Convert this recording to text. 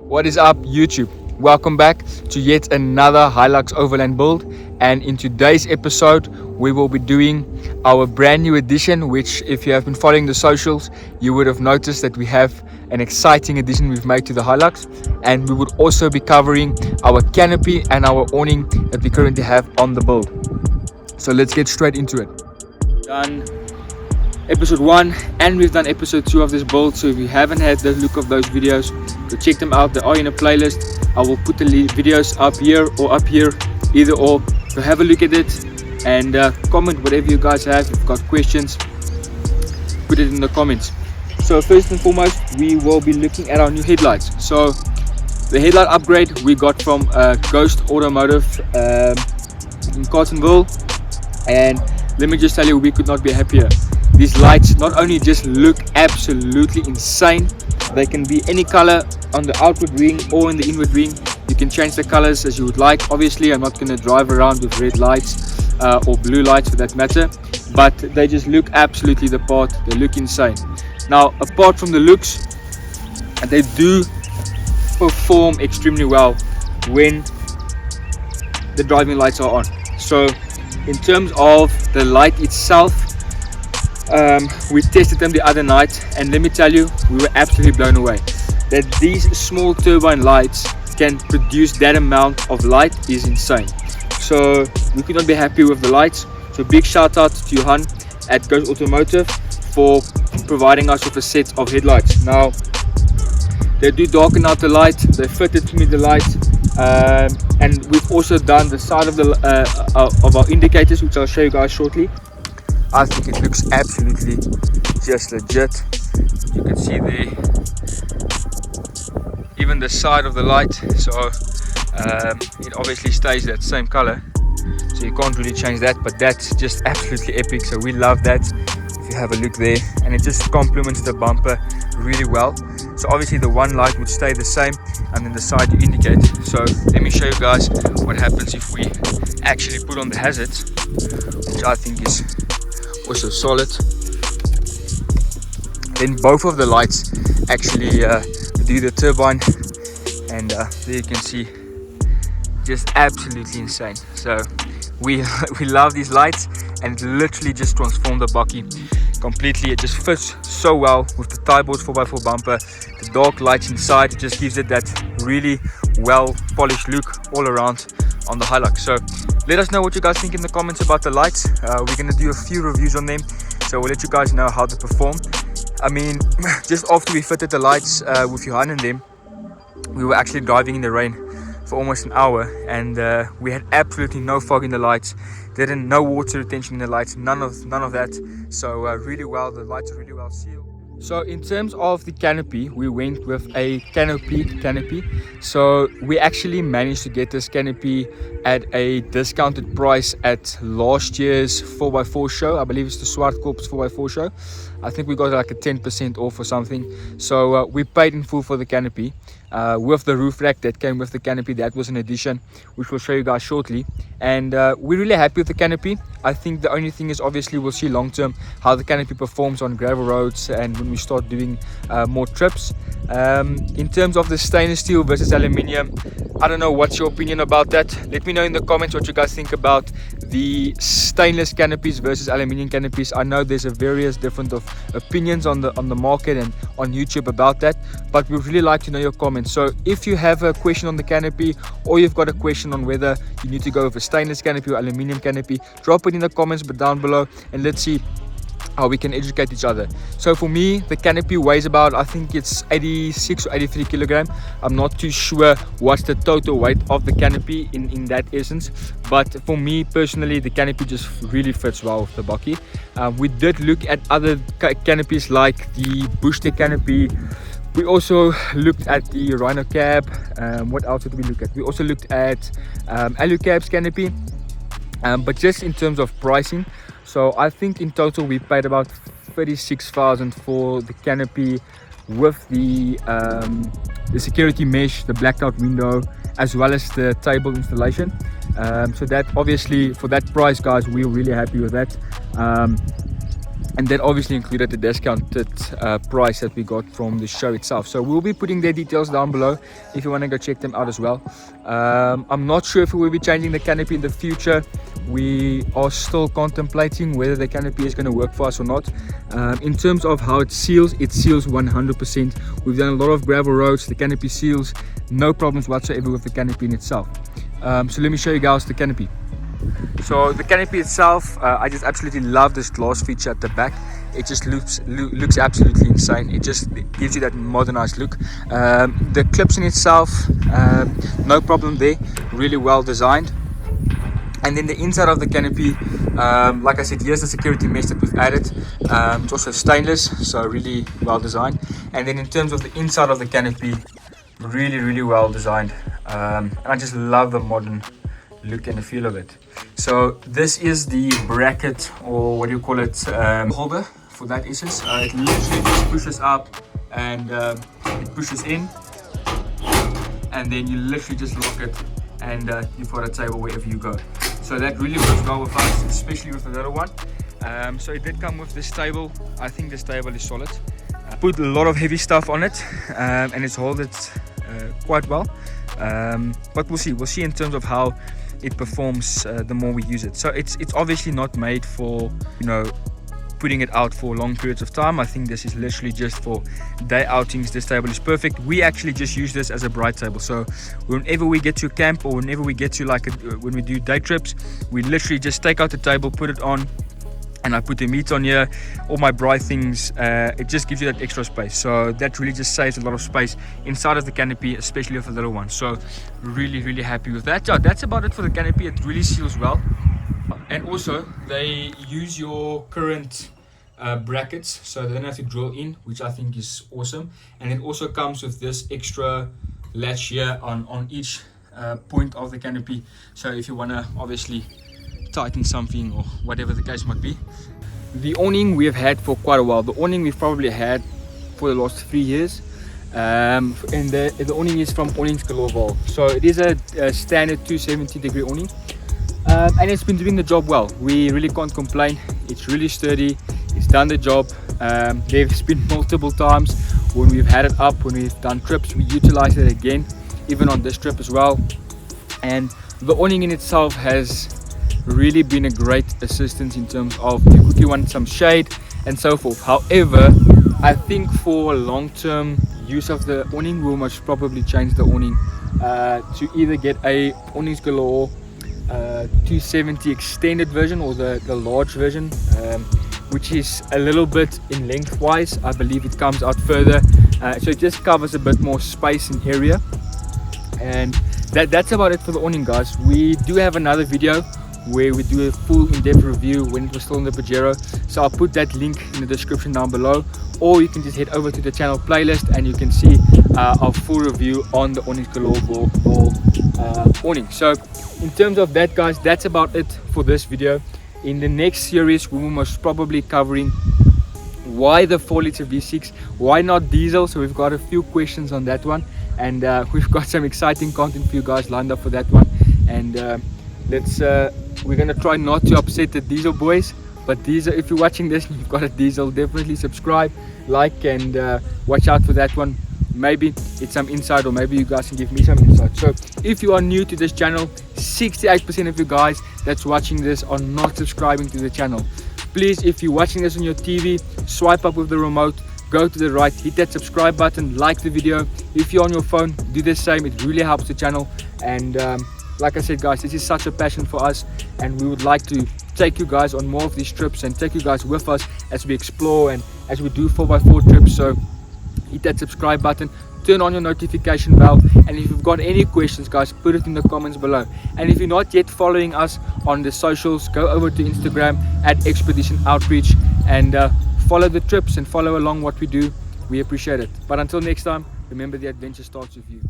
What is up, YouTube? Welcome back to yet another Hilux Overland build, and in today's episode we will be doing our brand new addition, which if you have been following the socials you would have noticed that we have an exciting addition we've made to the Hilux, and we would also be covering our canopy and our awning that we currently have on the build. So let's get straight into it. Done episode 1 and we've done episode 2 of this build, so if you haven't had the look of those videos, go check them out. They are in a playlist. I will put the videos up here or up here, either or. So have a look at it and comment whatever you guys have. If you've got questions, put it in the comments. So first and foremost, we will be looking at our new headlights. So the headlight upgrade we got from Ghost Automotive in Cartonville, and let me just tell you, we could not be happier. These lights not only just look absolutely insane, they can be any color on the outward wing or in the inward wing. You can change the colors as you would like. Obviously I'm not going to drive around with red lights or blue lights for that matter, but they just look absolutely the part. They look insane. Now, apart from the looks, they do perform extremely well when the driving lights are on. So in terms of the light itself, we tested them the other night, and let me tell you, we were absolutely blown away. That these small turbine lights can produce that amount of light is insane. So we could not be happy with the lights. So big shout out to Johan at Ghost Automotive for providing us with a set of headlights. Now they do darken out the light, they fitted me the light, and we've also done the side of the of our indicators, which I'll show you guys shortly. I think it looks absolutely just legit. You can see there even the side of the light, so it obviously stays that same color, so you can't really change that, but that's just absolutely epic. So we love that. If you have a look there, and it just complements the bumper really well. So obviously the one light would stay the same, and then the side you indicate. So let me show you guys what happens if we actually put on the hazards, which I think is also solid. Then both of the lights actually do the turbine, and there you can see, just absolutely insane. So we love these lights, and it literally just transformed the bakkie completely. It just fits so well with the tie boards 4x4 bumper, the dark lights inside. It just gives it that really well polished look all around on the Hilux. So let us know what you guys think in the comments about the lights. We're going to do a few reviews on them, so we'll let you guys know how they perform. I mean, just after we fitted the lights with Johan and them, we were actually driving in the rain for almost an hour, and we had absolutely no fog in the lights, no water retention in the lights, none of that. So really well, the lights are really well sealed. So in terms of the canopy, we went with a canopy. So we actually managed to get this canopy at a discounted price at last year's 4x4 show. I believe it's the Swartkorps 4x4 show. I think we got like a 10% off or something. So we paid in full for the canopy. With the roof rack that came with the canopy, that was an addition, which we'll show you guys shortly. And we're really happy with the canopy. I think the only thing is, obviously we'll see long term how the canopy performs on gravel roads and when we start doing more trips. In terms of the stainless steel versus aluminium, I don't know, what's your opinion about that? Let me know in the comments what you guys think about the stainless canopies versus aluminium canopies. I know there's a various different of opinions on the market and on YouTube about that, but we'd really like to know your comments. So if you have a question on the canopy, or you've got a question on whether you need to go with a stainless canopy or aluminium canopy, drop it in the comments down below, and let's see how we can educate each other. So for me, the canopy weighs about, I think it's 86 or 83 kilogram. I'm not too sure what's the total weight of the canopy in that essence, but for me personally, the canopy just really fits well with the bakkie. We did look at other canopies like the Bushtek canopy. We also looked at the Rhino cab. What else did we look at? We also looked at Alucab's canopy, but just in terms of pricing, so I think in total we paid about 36,000 for the canopy with the security mesh, the blacked out window, as well as the table installation. So that obviously, for that price guys, we're really happy with that. and that obviously included the discounted price that we got from the show itself. So we'll be putting their details down below if you want to go check them out as well. I'm not sure if we will be changing the canopy in the future. We are still contemplating whether the canopy is going to work for us or not. In terms of how it seals 100%. We've done a lot of gravel roads. The canopy seals, no problems whatsoever with the canopy in itself. So let me show you guys the canopy. So the canopy itself, I just absolutely love this glass feature at the back. It just looks absolutely insane. It just gives you that modernized look. The clips in itself, no problem there, really well designed. And then the inside of the canopy, like I said, here's the security mesh that we've added. It's also stainless, so really well designed. And then in terms of the inside of the canopy, really well designed. And I just love the modern look and the feel of it. So this is the bracket, or what do you call it, holder for that essence. It literally just pushes up and it pushes in, and then you literally just lock it and you've got a table wherever you go. So that really works well with us, especially with the little one. So it did come with this table. I think this table is solid. I put a lot of heavy stuff on it, and it's held it quite well. But we'll see in terms of how it performs the more we use it. So it's obviously not made for, you know, putting it out for long periods of time. I think this is literally just for day outings. This table is perfect. We actually just use this as a bright table. So whenever we get to a camp, or whenever we get to when we do day trips, we literally just take out the table, put it on, and I put the meat on here, all my bright things. It just gives you that extra space. So that really just saves a lot of space inside of the canopy, especially with the little one. So really happy with that. So that's about it for the canopy. It really seals well. And also they use your current brackets, so they don't have to drill in, which I think is awesome. And it also comes with this extra latch here on each point of the canopy, so if you want to obviously tighten something or whatever the case might be. The awning we have had for quite a while. The awning we've probably had for the last 3 years, and the awning is from Awnings Galore Valve. So it is a standard 270-degree awning, and it's been doing the job well. We really can't complain. It's really sturdy, it's done the job. There's been multiple times when we've had it up, when we've done trips, we utilize it again, even on this trip as well. And the awning in itself has really been a great assistance in terms of if you quickly want some shade and so forth. However, I think for long-term use of the awning, we'll most probably change the awning to either get a Awnings Galore 270 extended version, or the large version, which is a little bit in lengthwise. I believe it comes out further, so it just covers a bit more space and area. And that's about it for the awning, guys. We do have another video where we do a full in-depth review when it was still in the Pajero, so I'll put that link in the description down below, or you can just head over to the channel playlist and you can see our full review on the Awnings Galore awning. So in terms of that, guys, that's about it for this video. In the next series, we will most probably covering why the 4-liter V6, why not diesel. So we've got a few questions on that one, and we've got some exciting content for you guys lined up for that one. And we're gonna try not to upset the diesel boys, but diesel, if you're watching this and you've got a diesel, definitely subscribe, like, and watch out for that one. Maybe it's some insight, or maybe you guys can give me some insight. So if you are new to this channel, 68% of you guys that's watching this are not subscribing to the channel. Please, if you're watching this on your TV, swipe up with the remote, go to the right, hit that subscribe button, like the video. If you're on your phone, do the same. It really helps the channel. And like I said, guys, this is such a passion for us, and we would like to take you guys on more of these trips and take you guys with us as we explore and as we do 4x4 trips. So hit that subscribe button, turn on your notification bell, and if you've got any questions, guys, put it in the comments below. And if you're not yet following us on the socials, go over to Instagram at Expedition Outreach and follow the trips and follow along what we do. We appreciate it. But until next time, remember, the adventure starts with you.